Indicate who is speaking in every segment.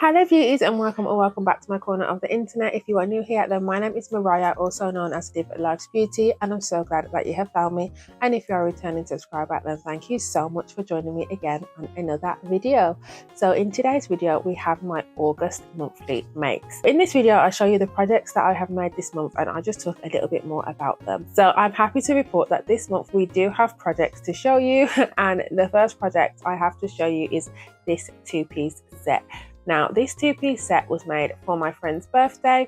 Speaker 1: Hello beauties and welcome back to my corner of the internet. If you are new here, then my name is Mariah, also known as Live Life's Beauty, and I'm so glad that you have found me. And if you are a returning subscriber, then thank you so much for joining me again on another video. So in today's video, we have my August monthly makes. In this video, I show you the projects that I have made this month, and I just talk a little bit more about them. So I'm happy to report that this month we do have projects to show you, and the first project I have to show you is this two-piece set. Now, this two-piece set was made for my friend's birthday.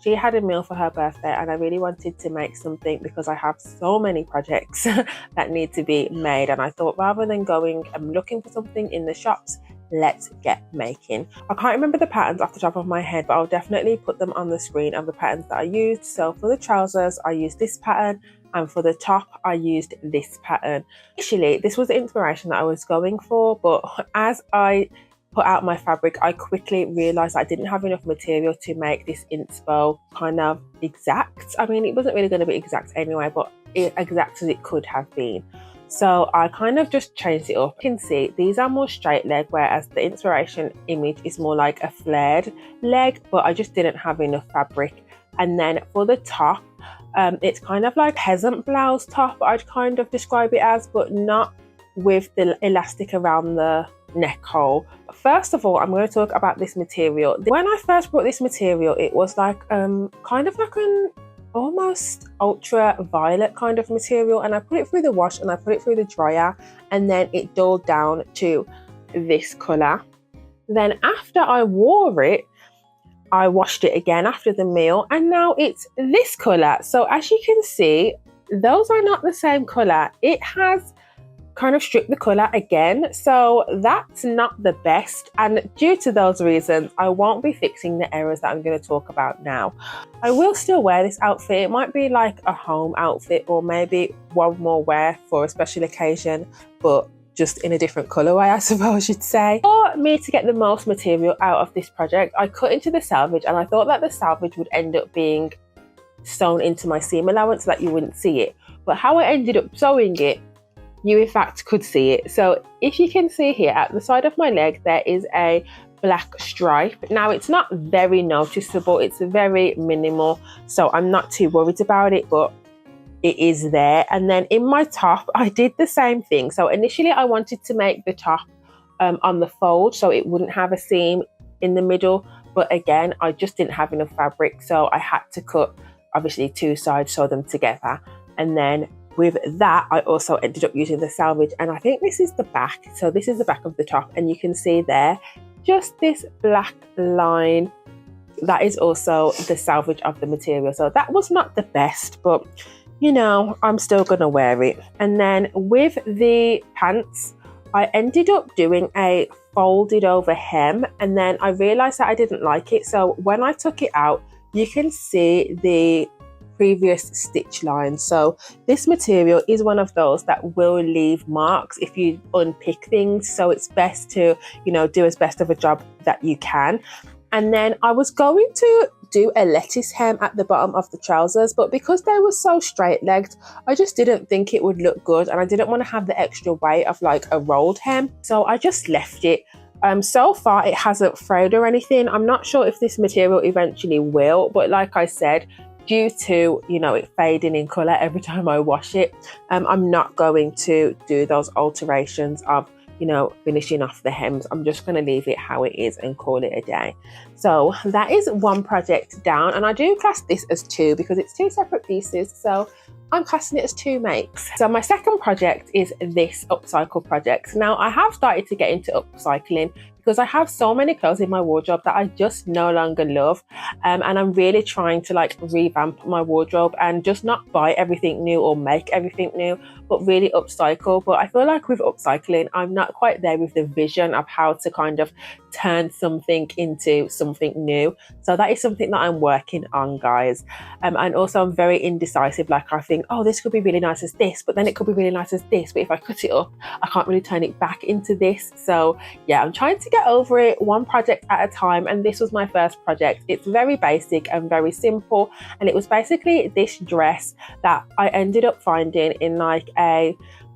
Speaker 1: She had a meal for her birthday and I really wanted to make something because I have so many projects that need to be made, and I thought rather than going and looking for something in the shops, let's get making. I can't remember the patterns off the top of my head, but I'll definitely put them on the screen of the patterns that I used. So for the trousers, I used this pattern, and for the top, I used this pattern. Actually, this was the inspiration that I was going for, but as I put out my fabric, I quickly realized I didn't have enough material to make this inspo kind of exact. I mean, it wasn't really going to be exact anyway, but exact as it could have been. So I kind of just changed it up. You can see these are more straight leg, whereas the inspiration image is more like a flared leg, but I just didn't have enough fabric. And then for the top, it's kind of like peasant blouse top, I'd kind of describe it as, but not with the elastic around the neck hole. First of all, I'm going to talk about this material. When I first bought this material, it was like kind of like an almost ultra violet kind of material, and I put it through the wash and I put it through the dryer, and then it dulled down to this color. Then after I wore it, I washed it again after the meal, and now it's this color. So as you can see, those are not the same color. It has kind of stripped the color again, so that's not the best, and due to those reasons I won't be fixing the errors that I'm going to talk about now. I will still wear this outfit. It might be like a home outfit, or maybe one more wear for a special occasion, but just in a different colorway, I suppose you'd say. For me to get the most material out of this project, I cut into the selvage, and I thought that the selvage would end up being sewn into my seam allowance so that you wouldn't see it, but how I ended up sewing it, you in fact could see it. So if you can see here at the side of my leg, there is a black stripe. Now it's not very noticeable, it's very minimal, so I'm not too worried about it, but it is there. And then in my top, I did the same thing. So initially I wanted to make the top on the fold so it wouldn't have a seam in the middle, but again, I just didn't have enough fabric, so I had to cut obviously two sides, sew them together. And then with that, I also ended up using the selvage, and I think this is the back. So this is the back of the top, and you can see there just this black line. That is also the selvage of the material. So that was not the best, but you know, I'm still gonna wear it. And then with the pants, I ended up doing a folded over hem, and then I realized that I didn't like it. So when I took it out, you can see the previous stitch line. So this material is one of those that will leave marks if you unpick things, so it's best to, you know, do as best of a job that you can. And then I was going to do a lettuce hem at the bottom of the trousers, but because they were so straight legged, I just didn't think it would look good, and I didn't want to have the extra weight of like a rolled hem, so I just left it. So far it hasn't frayed or anything. I'm not sure if this material eventually will, but like I said, due to, you know, it fading in color every time I wash it, I'm not going to do those alterations of, you know, finishing off the hems. I'm just going to leave it how it is and call it a day. So that is one project down, and I do class this as two because it's two separate pieces, so I'm classing it as two makes. So my second project is this upcycle project. Now I have started to get into upcycling because I have so many clothes in my wardrobe that I just no longer love, and I'm really trying to like revamp my wardrobe and just not buy everything new or make everything new, but really upcycle. But I feel like with upcycling, I'm not quite there with the vision of how to kind of turn something into something new. So that is something that I'm working on, guys. And also I'm very indecisive. Like I think, oh, this could be really nice as this, but then it could be really nice as this, but if I cut it up, I can't really turn it back into this. So yeah, I'm trying to get over it one project at a time, and this was my first project. It's very basic and very simple, and it was basically this dress that I ended up finding in like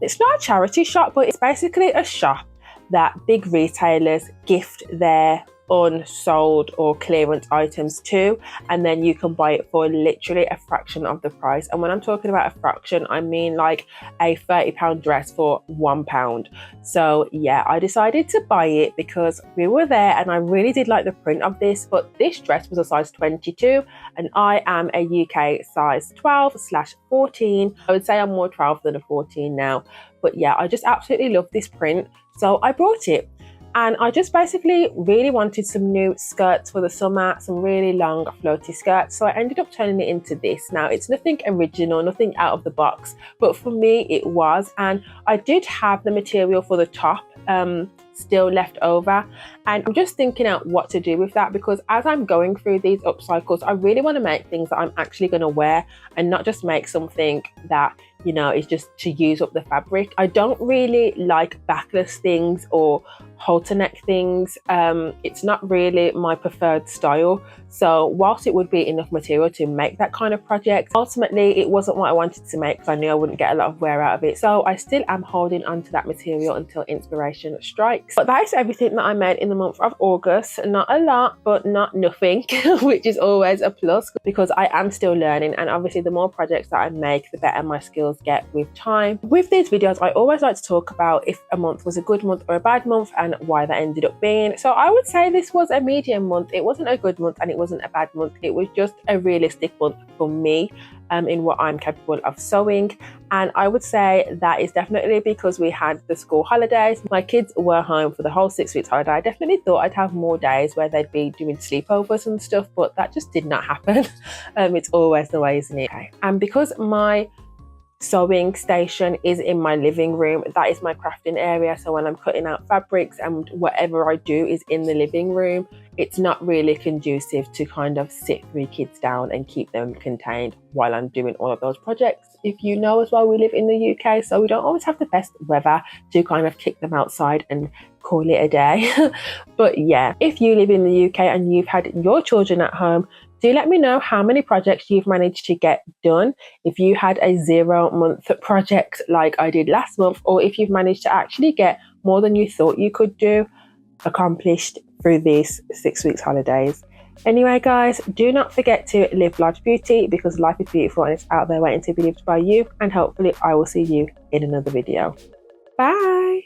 Speaker 1: it's not a charity shop, but it's basically a shop that big retailers gift their unsold or clearance items too, and then you can buy it for literally a fraction of the price. And when I'm talking about a fraction, I mean like a £30 dress for £1. So yeah, I decided to buy it because we were there and I really did like the print of this, but this dress was a size 22 and I am a UK size 12/14. I would say I'm more 12 than a 14 now, but yeah, I just absolutely love this print, so I bought it. And I just basically really wanted some new skirts for the summer, some really long floaty skirts. So I ended up turning it into this. Now, it's nothing original, nothing out of the box, but for me it was. And I did have the material for the top still left over, and I'm just thinking out what to do with that, because as I'm going through these upcycles, I really want to make things that I'm actually going to wear and not just make something that, you know, is just to use up the fabric. I don't really like backless things or halter neck things. It's not really my preferred style. So whilst it would be enough material to make that kind of project, ultimately it wasn't what I wanted to make because I knew I wouldn't get a lot of wear out of it. So I still am holding on to that material until inspiration strikes. But that is everything that I made in the month of August. Not a lot, but not nothing, which is always a plus because I am still learning, and obviously the more projects that I make, the better my skills get with time. With these videos, I always like to talk about if a month was a good month or a bad month and why that ended up being. So I would say this was a medium month. It wasn't a good month and it wasn't a bad month. It was just a realistic month for me in what I'm capable of sewing. And I would say that is definitely because we had the school holidays. My kids were home for the whole 6 weeks holiday. I definitely thought I'd have more days where they'd be doing sleepovers and stuff, but that just did not happen. It's always the way, isn't it? Okay. And because my sewing station is in my living room, that is my crafting area. So when I'm cutting out fabrics and whatever I do is in the living room, it's not really conducive to kind of sit 3 kids down and keep them contained while I'm doing all of those projects. If you know as well, we live in the UK, so we don't always have the best weather to kind of kick them outside and call it a day. But yeah, if you live in the UK and you've had your children at home, do let me know how many projects you've managed to get done. If you had a 0-month project like I did last month, or if you've managed to actually get more than you thought you could do accomplished through these 6 weeks holidays. Anyway guys, do not forget to live large beauty, because life is beautiful and it's out there waiting to be lived by you, and hopefully I will see you in another video. Bye.